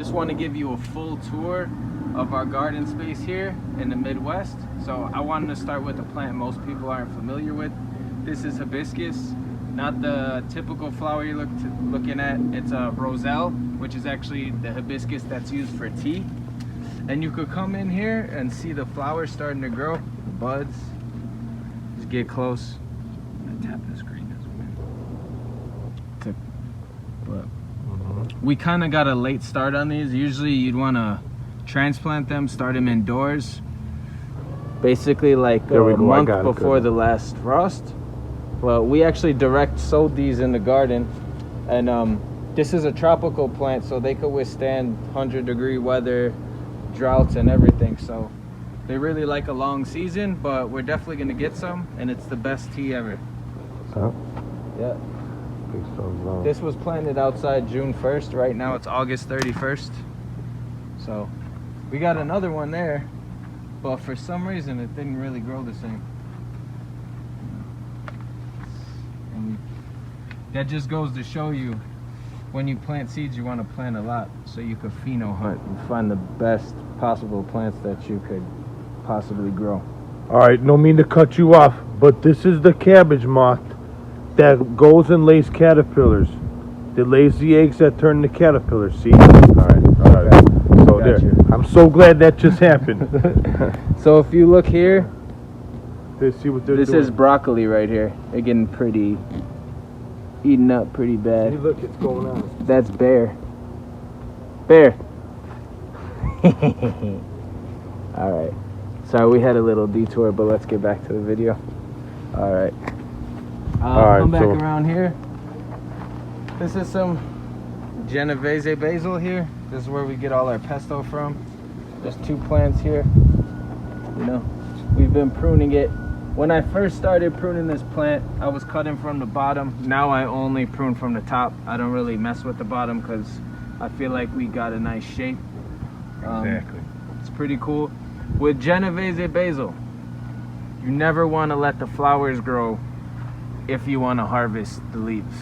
Just want to give you a full tour of our garden space here in the Midwest. So I wanted to start with a plant most people aren't familiar with. This is hibiscus, not the typical flower you're looking at. It's a roselle, which is actually the hibiscus that's used for tea. And you could come in here and see the flowers starting to grow, the buds. Just get close. I tap the screen as well. But we kind of got a late start on these. Usually you'd want to transplant them, start them indoors, basically like a month before the last frost. Well, we actually direct sowed these in the garden, and this is a tropical plant, so they could withstand 100-degree weather, droughts and everything. So they really like a long season, but we're definitely going to get some, and it's the best tea ever. So Yeah. This was planted outside June 1st. Right now it's August 31st. So we got another one there, but for some reason it didn't really grow the same. And that just goes to show you, when you plant seeds, you want to plant a lot so you could pheno hunt and find the best possible plants that you could possibly grow. all right, no mean to cut you off, but this is the cabbage moth that goes and lays caterpillars. That lays the eggs that turn into caterpillars. See? All right. So Got there. you. I'm so glad that just happened. So if you look here, Let's see what they're this doing. is broccoli right here. They're getting pretty, eaten up pretty See, bad. look, it's going on. That's bear. Bear. All right. Sorry, we had a little detour, but let's get back to the video. All right. Alright, Come back so- around here. This is some Genovese basil here. This is where we get all our pesto from. There's 2 plants here. You know, we've been pruning it. When I first started pruning this plant, I was cutting from the bottom. Now I only prune from the top. I don't really mess with the bottom because I feel like we got a nice shape. Exactly. It's pretty cool. With Genovese basil, you never want to let the flowers grow if you want to harvest the leaves,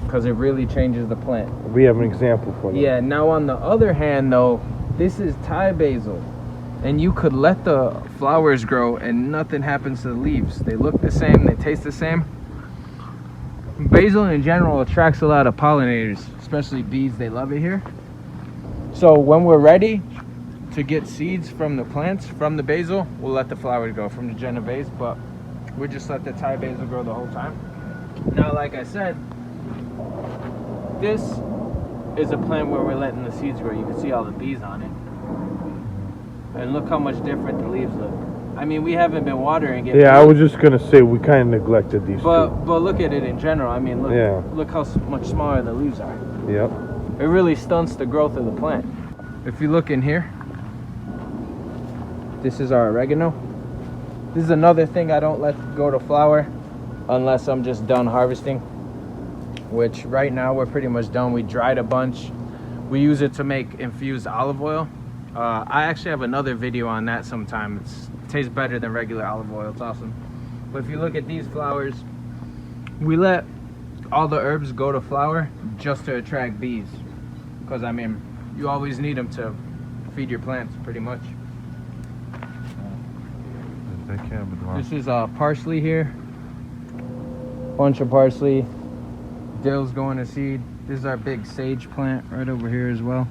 because it really changes the plant. We have an example for that. Yeah, now on the other hand though, this is Thai basil, and you could let the flowers grow and nothing happens to the leaves. They look the same, they taste the same. Basil in general attracts a lot of pollinators, especially bees. They love it here. So when we're ready to get seeds from the plants, from the basil, we'll let the flowers go from the Genovese, but we just let the Thai basil grow the whole time. Now, like I said, this is a plant where we're letting the seeds grow. You can see all the bees on it. And look how much different the leaves look. I mean, we haven't been watering it. Yeah, I was just gonna say we kind of neglected these But look at it in general. I mean, look, Yeah. look how much smaller the leaves are. two. Yep. It really stunts the growth of the plant. If you look in here, this is our oregano. This is another thing I don't let go to flower unless I'm just done harvesting, which right now we're pretty much done. We dried a bunch. We use it to make infused olive oil. I actually have another video on that sometime. It tastes better than regular olive oil. It's awesome. But if you look at these flowers, we let all the herbs go to flower just to attract bees, because I mean, you always need them to feed your plants pretty much. This is parsley here. Bunch of parsley. Dill's going to seed. This is our big sage plant right over here as well.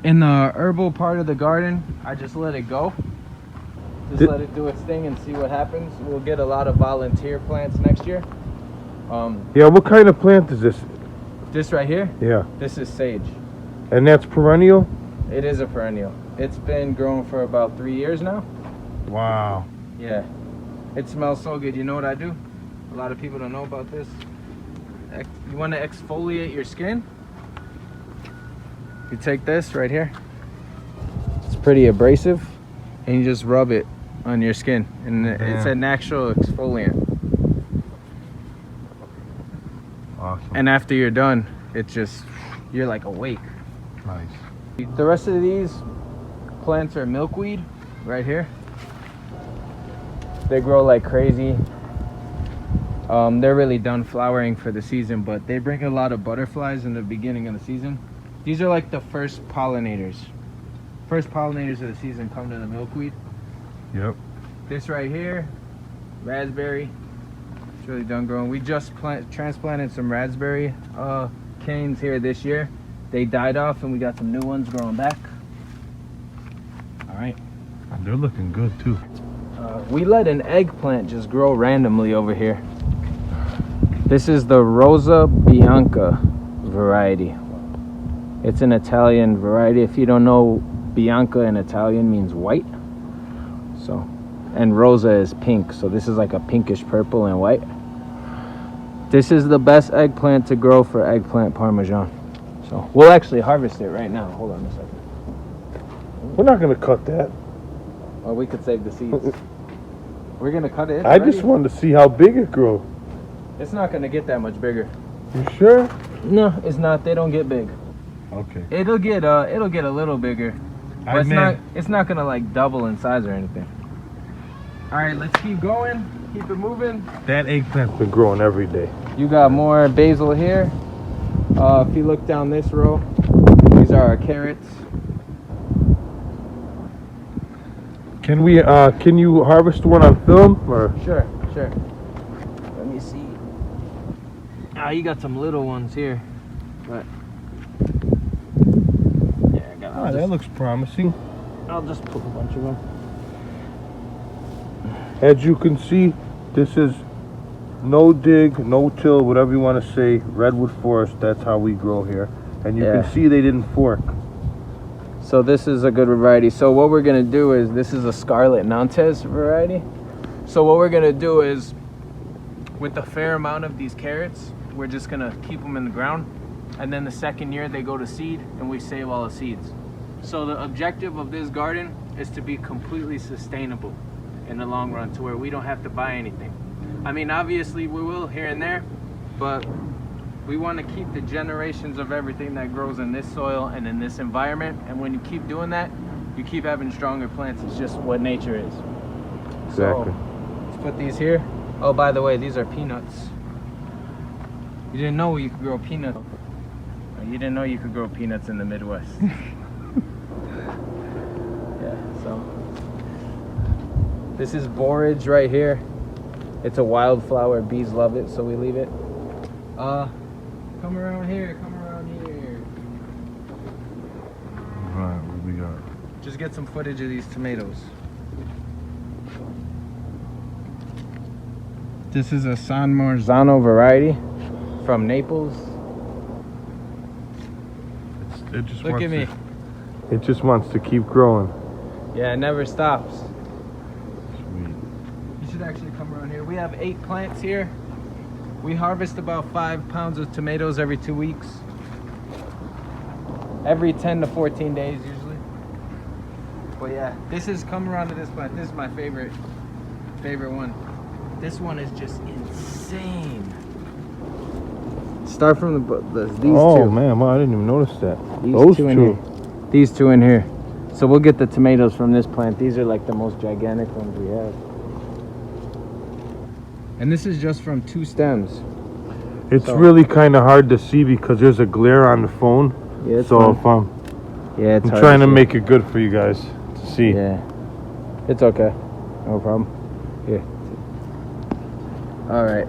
In the herbal part of the garden, I just let it go. Just let it do its thing and see what happens. We'll get a lot of volunteer plants next year. Yeah, what kind of plant is this? This right here, Yeah. this is sage. And that's perennial? It is a perennial. It's been growing for about 3 years now. Wow. Yeah. It smells so good. You know what I do? A lot of people don't know about this. You want to exfoliate your skin? You take this right here. It's pretty abrasive. And you just rub it on your skin. And it's a natural exfoliant. Awesome. And after you're done, it's just, you're like awake. Nice. The rest of these plants are milkweed right here. They grow like crazy. They're really done flowering for the season, but they bring a lot of butterflies in the beginning of the season. These are like the first pollinators. First pollinators of the season come to the milkweed. Yep. This right here, raspberry. It's really done growing. We just transplanted some raspberry canes here this year. They died off and we got some new ones growing back. All right. They're looking good too. We let an eggplant just grow randomly over here. This is the Rosa Bianca variety. It's an Italian variety. If you don't know, Bianca in Italian means white. So, and Rosa is pink. So this is like a pinkish purple and white. This is the best eggplant to grow for eggplant parmesan. So we'll actually harvest it right now. Hold on a second. We're not gonna cut that. Or we could save the seeds. We're gonna cut it. I just wanted to see how big it grows. It's not gonna get that much bigger. You sure? No, it's not. They don't get big. Okay. It'll get a little bigger. But it's not gonna like double in size or anything. All right, let's keep going. Keep it moving. That eggplant's been growing every day. You got more basil here. If you look down this row, these are our carrots. Can we? Can you harvest one on film or? Sure. Let me see. You got some little ones here, but yeah, that looks promising. I'll just put a bunch of them. As you can see, this is no dig, no till, whatever you want to say, redwood forest. That's how we grow here. And you can see they didn't fork. So this is a good variety. So what we're gonna do is, this is a Scarlet Nantes variety. So what we're gonna do is, with a fair amount of these carrots, we're just gonna keep them in the ground. And then the second year they go to seed and we save all the seeds. So the objective of this garden is to be completely sustainable in the long run, to where we don't have to buy anything. I mean, obviously we will here and there, but we want to keep the generations of everything that grows in this soil and in this environment. And when you keep doing that, you keep having stronger plants. It's just what nature is. Exactly. So let's put these here. Oh, by the way, these are peanuts. You didn't know you could grow peanuts. You didn't know you could grow peanuts in the Midwest. Yeah, so this is borage right here. It's a wildflower. Bees love it, so we leave it. Come around here. Right, what we got? Just get some footage of these tomatoes. This is a San Marzano variety from Naples. It just Look at me. It just wants to keep growing. Yeah, it never stops. Sweet. You should actually come around here. We have 8 plants here. We harvest about 5 pounds of tomatoes every 2 weeks. Every 10 to 14 days usually. But yeah, come around to this plant. This is my favorite one. This one is just insane. Start from these two. Oh man, well, I didn't even notice that. These two in here. These two in here. So we'll get the tomatoes from this plant. These are like the most gigantic ones we have. And this is just from 2 stems. It's really kind of hard to see because there's a glare on the phone. Yeah, so fun. I'm trying to make it good for you guys to see. Yeah, it's okay. No problem. Here. All right.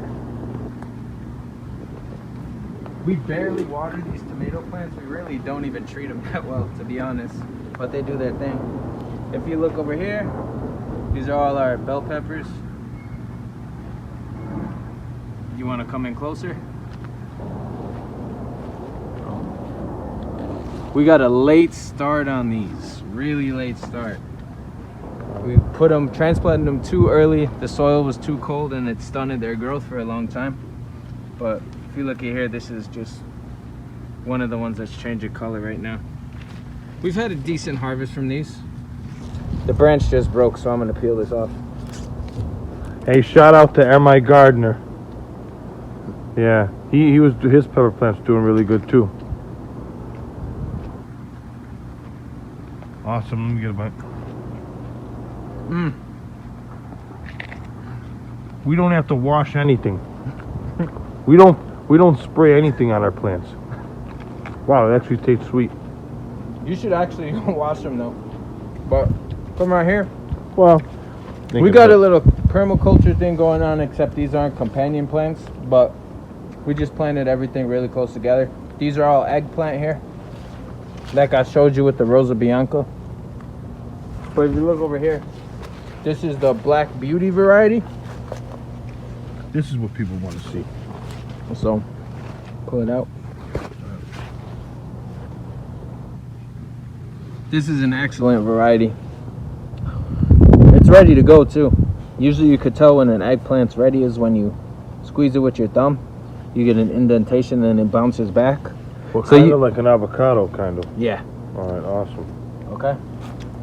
We barely water these tomato plants. We really don't even treat them that well, to be honest. But they do their thing. If you look over here, these are all our bell peppers. You want to come in closer? We got a late start on these. Really late start. We transplanted them too early. The soil was too cold and it stunted their growth for a long time. But if you look at here, this is just one of the ones that's changing color right now. We've had a decent harvest from these. The branch just broke, so I'm gonna peel this off. Hey, shout out to M.I. Gardner. Yeah, his pepper plant's doing really good too. Awesome, let me get a bite. We don't have to wash anything. We don't spray anything on our plants. Wow, it actually tastes sweet. You should actually wash them though. But come right here. Well, We got a little permaculture thing going on, except these aren't companion plants, but we just planted everything really close together. These are all eggplant here, like I showed you with the Rosa Bianca. But if you look over here, this is the Black Beauty variety. This is what people want to see. So, pull it out. This is an excellent variety. It's ready to go too. Usually you could tell when an eggplant's ready is when you squeeze it with your thumb. You get an indentation and it bounces back. Well, So kind of like an avocado, kind of. Yeah. All right, awesome. Okay.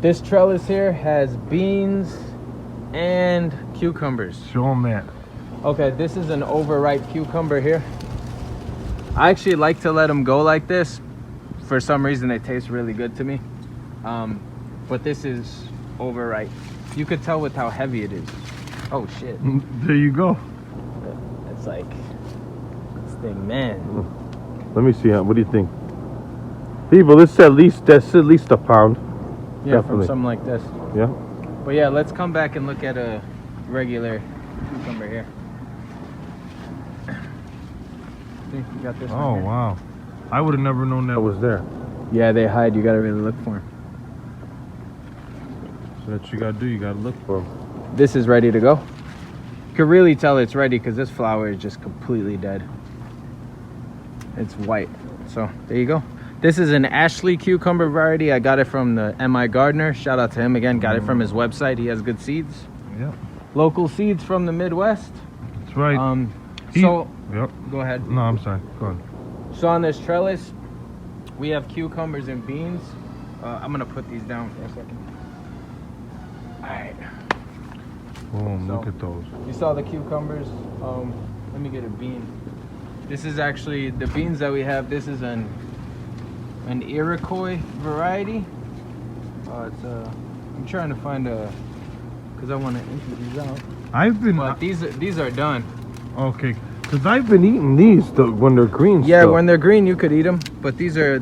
This trellis here has beans and cucumbers. Show them that. Okay, this is an overripe cucumber here. I actually like to let them go like this. For some reason, they taste really good to me. But this is overripe. You could tell with how heavy it is. Oh shit. There you go. It's like, this thing, man. Let me see. What do you think? People, that's at least a pound. Yeah, Definitely. from something like this. Yeah. But yeah, let's come back and look at a regular cucumber here. See, you got this one Oh here. wow. I would have never known that was there. Yeah, they hide. You gotta really look for them. So that you gotta do. You gotta look for them. This is ready to go. You can really tell it's ready because this flower is just completely dead. It's white. So there you go. This is an Ashley cucumber variety. I got it from the MI Gardener. Shout out to him again. Got it from his website. He has good seeds. Yeah. Local seeds from the Midwest. That's right. So Yep. go ahead. No, I'm sorry. Go ahead. So on this trellis, we have cucumbers and beans. I'm gonna put these down for a second. All right. Boom. So- Look at those. You saw the cucumbers. Let me get a bean. This is actually the beans that we have. This is an Iroquois variety. I'm trying to find because I want to empty these out. I've been. But these are done. Okay. Because I've been eating these when they're green. Yeah, still. when they're green, you could eat them. But these are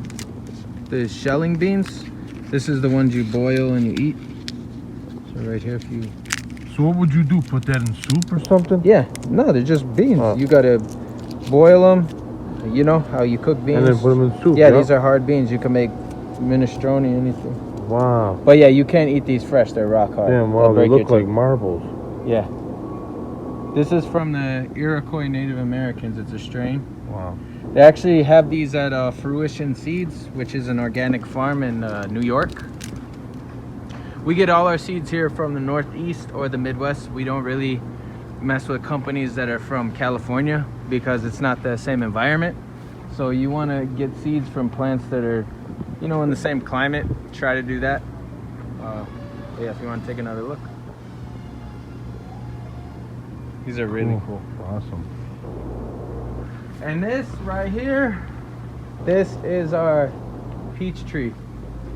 the shelling beans. This is the ones you boil and you eat. So right here, if you. So what would you do? Put that in soup or something? Yeah, no, they're just beans. Oh. You gotta boil them. You know how you cook beans. And then put them in soup. Yeah, yep. these are hard beans. You can make minestrone, anything. Wow. But yeah, you can't eat these fresh. They're rock hard. Damn, wow, They'll they break your look like teeth. marbles. Yeah. This is from the Iroquois Native Americans. It's a strain. Wow. They actually have these at Fruition Seeds, which is an organic farm in New York. We get all our seeds here from the Northeast or the Midwest. We don't really mess with companies that are from California because it's not the same environment. So you want to get seeds from plants that are, you know, in the same climate. Try to do that. Yeah, if you want to take another look. These are really cool. Awesome. And this right here, this is our peach tree.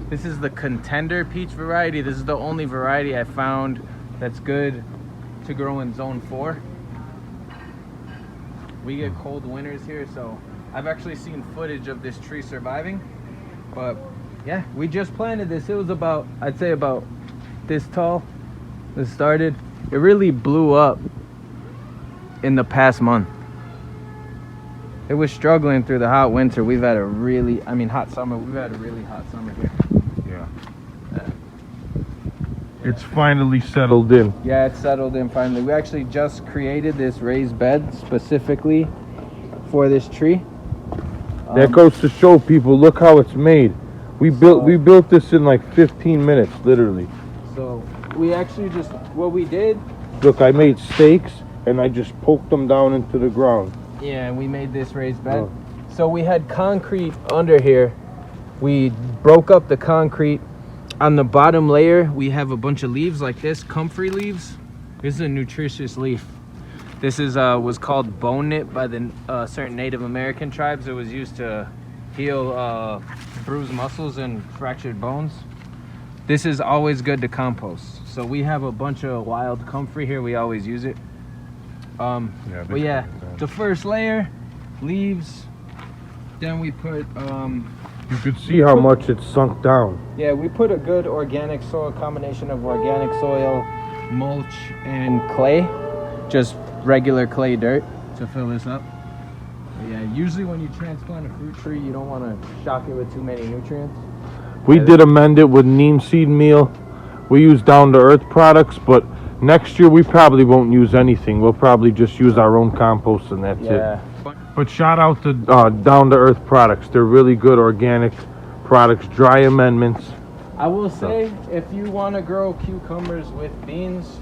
This is the Contender peach variety. This is the only variety I found that's good to grow in zone 4. We get cold winters here, so I've actually seen footage of this tree surviving. But yeah, we just planted this. It was about, I'd say about this tall. This started. It really blew up in the past month. It was struggling through the hot winter. We've had a really, hot summer. We've had a really hot summer here. Yeah. It's finally settled in. Yeah, it's settled in finally. We actually just created this raised bed specifically for this tree. That goes to show people, look how it's made. We built this in like 15 minutes, literally. So we actually just, what we did, Look, I made stakes and I just poked them down into the ground. yeah, we made this raised bed. Oh. So we had concrete under here. We broke up the concrete. On the bottom layer, we have a bunch of leaves like this, comfrey leaves. This is a nutritious leaf. This is was called bone knit by the certain Native American tribes. It was used to heal bruised muscles and fractured bones. This is always good to compost. So we have a bunch of wild comfrey here. We always use it. But yeah, the first layer leaves. Then we put You can see how much it's sunk down. yeah, we put a good organic soil, combination of organic soil, mulch, and clay, just regular clay dirt to fill this up. But yeah, usually when you transplant a fruit tree, you don't want to shock it with too many nutrients. We did amend it with neem seed meal. We use down to earth products, but next year we probably won't use anything. We'll probably just use our own compost and that's it. But shout out to down to earth products. They're really good organic products, dry amendments. I will say, if you want to grow cucumbers with beans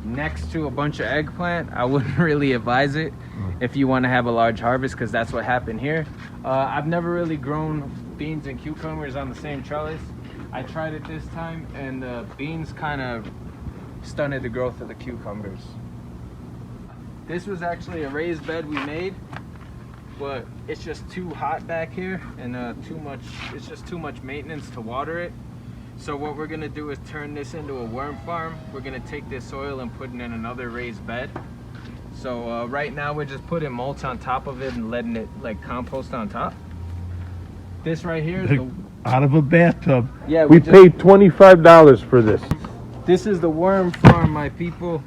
next to a bunch of eggplant, I wouldn't really advise it if you want to have a large harvest, because that's what happened here. I've never really grown beans and cucumbers on the same trellis. I tried it this time, and the beans kind of stunted the growth of the cucumbers. This was actually a raised bed we made, but it's just too hot back here, and it's just too much maintenance to water it. So what we're gonna do is turn this into a worm farm. We're gonna take this soil and put it in another raised bed. So right now we're just putting mulch on top of it and letting it like compost on top. This right here is out of a bathtub. Yeah, we paid $25 for this. This is the worm farm, my people.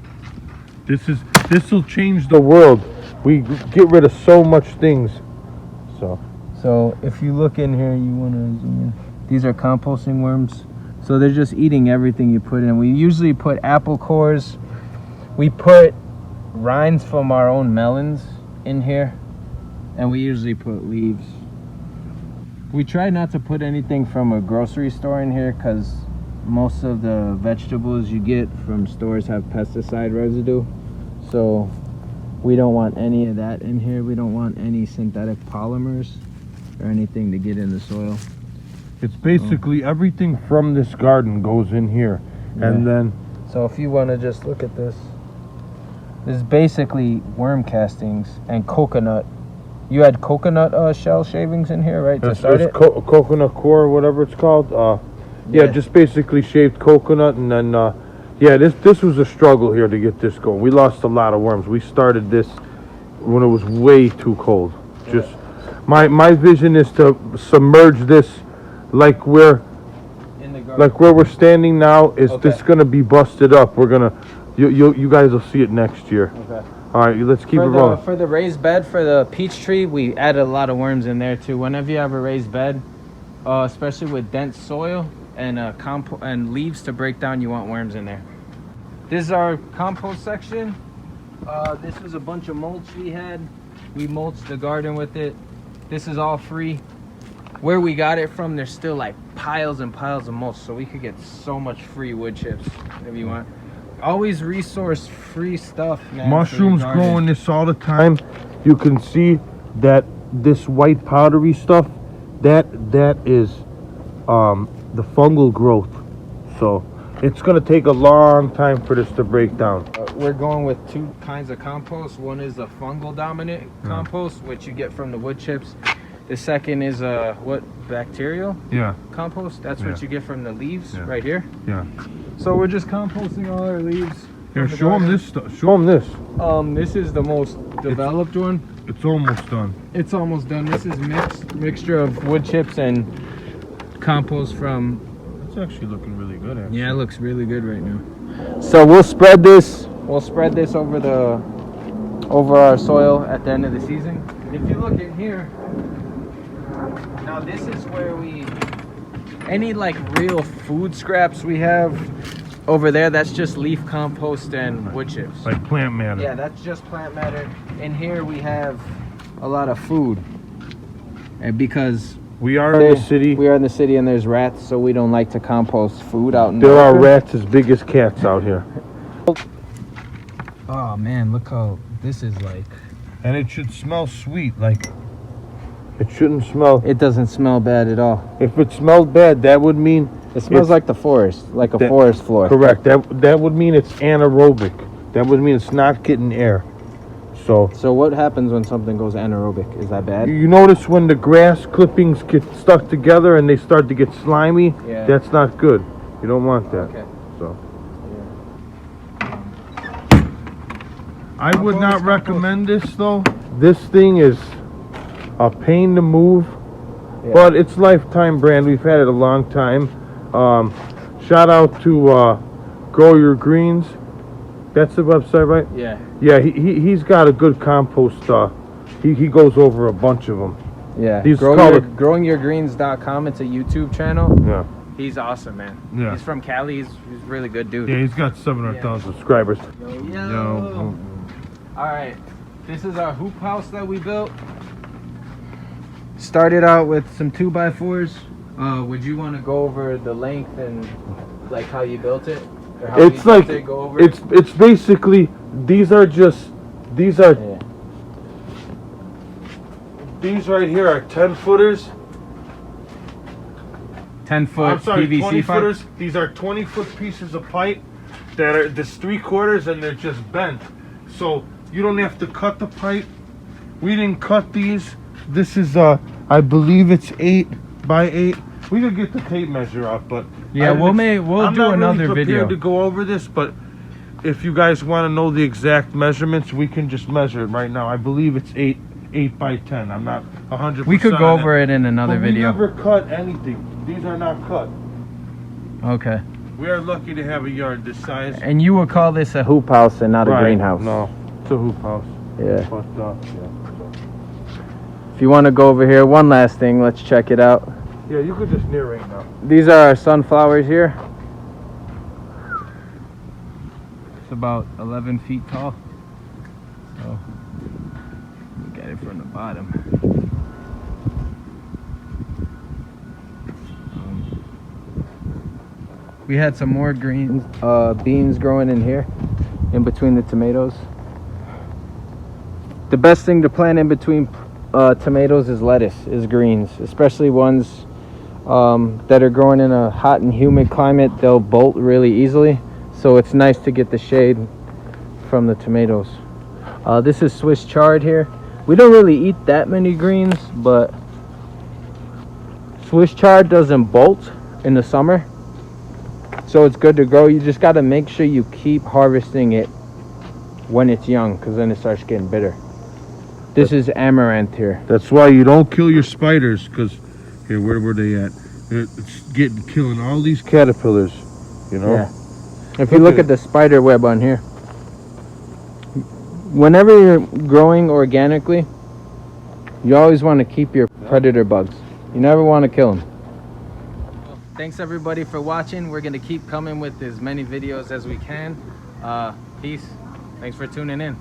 This will change the world. We get rid of so much things. So if you look in here, you want to zoom in. These are composting worms. So they're just eating everything you put in. We usually put apple cores. We put rinds from our own melons in here, and we usually put leaves. We try not to put anything from a grocery store in here because most of the vegetables you get from stores have pesticide residue. So we don't want any of that in here. We don't want any synthetic polymers or anything to get in the soil. It's basically everything from this garden goes in here. Yeah. And then so if you want to just look at this is basically worm castings and coconut. You had coconut shell shavings in here, right? To start it? Coconut core, whatever it's called. Yeah, just basically shaved coconut, and then yeah, this was a struggle here to get this going. We lost a lot of worms. We started this when it was way too cold. Just my vision is to submerge this like where we're standing now. Is this gonna be busted up? We're gonna you guys will see it next year. Okay. All right, let's keep it rolling. For the raised bed for the peach tree, we added a lot of worms in there too. Whenever you have a raised bed, especially with dense soil and leaves to break down, you want worms in there. This is our compost section. This was a bunch of mulch we had. We mulched the garden with it. This is all free. Where we got it from, there's still like piles and piles of mulch, so we could get so much free wood chips if you want. Always resource free stuff, man. Mushrooms grow in this all the time. You can see that this white powdery stuff, that is the fungal growth. So it's gonna take a long time for this to break down. We're going with two kinds of compost. One is a fungal dominant compost, which you get from the wood chips. The second is bacterial compost. That's what you get from the leaves right here. Yeah. So we're just composting all our leaves. Here, show them this stuff. Show them this. This is the most developed one. It's almost done. It's almost done. This is mixture of wood chips and compost from. It's actually looking really good. Actually. Yeah, it looks really good right now. So we'll spread this. We'll spread this over our soil at the end of the season. If you look in here, now this is where any like real food scraps we have over there, that's just leaf compost and wood chips. Like plant matter. Yeah, that's just plant matter. In here we have a lot of food. And because we are in the city. We are in the city and there's rats, so we don't like to compost food out in there. There are rats as big as cats out here. Oh man, look how this is like. And it should smell sweet, like it shouldn't smell. It doesn't smell bad at all. If it smelled bad, that would mean it smells like the forest, like a forest floor. Correct. That would mean it's anaerobic. That would mean it's not getting air. So what happens when something goes anaerobic? Is that bad? You notice when the grass clippings get stuck together and they start to get slimy? Yeah. That's not good. You don't want that. Okay. So. Yeah. I would not recommend this though. This thing is a pain to move, Yeah. but it's lifetime brand. We've had it a long time. Shout out to Grow Your Greens. That's the website, right? Yeah. Yeah, he's got a good compost. He goes over a bunch of them. Yeah. He's growingyourgreens.com. It's a YouTube channel. Yeah. He's awesome, man. Yeah. He's from Cali. He's a really good dude. Yeah, he's got 700,000 subscribers. Yo. All right. This is our hoop house that we built. Started out with some 2x4s. Would you want to go over the length and like how you built it? Or how It's we like built it, go over it? it's basically these are Yeah. these right here are 10-footers. 10-foot I'm sorry, PVC 20-footers. pipe. These are 20-foot pieces of pipe that are this 3/4 and they're just bent. So you don't have to cut the pipe. We didn't cut these. This is I believe it's 8 by 8. We could get the tape measure out, but Yeah, we'll I'm do not another really video to go over this, but if you guys want to know the exact measurements, we can just measure it right now. I believe it's 8 by 10. I'm not 100%. We could go over it in another but video. We never cut anything. These are not cut. Okay. We are lucky to have a yard this size. And you would call this a hoop house and not a Right. greenhouse. No, it's a hoop house. Yeah. But, If you want to go over here, one last thing, let's check it out. yeah, you could just narrate now. These are our sunflowers here. It's about 11 feet tall. So, look at it from the bottom. We had some more green beans growing in here, in between the tomatoes. The best thing to plant in between tomatoes is lettuce, is greens, especially ones that are growing in a hot and humid climate. They'll bolt really easily, so it's nice to get the shade from the tomatoes. This is Swiss chard here. We don't really eat that many greens, but Swiss chard doesn't bolt in the summer, so it's good to grow. You just got to make sure you keep harvesting it when it's young, because then it starts getting bitter. This is amaranth here. That's why you don't kill your spiders, because here, where were they at? It's killing all these caterpillars, you know. Yeah. If you look at the spider web on here, whenever you're growing organically, you always want to keep your predator bugs. You never want to kill them. Thanks everybody for watching. We're going to keep coming with as many videos as we can. Peace. Thanks for tuning in.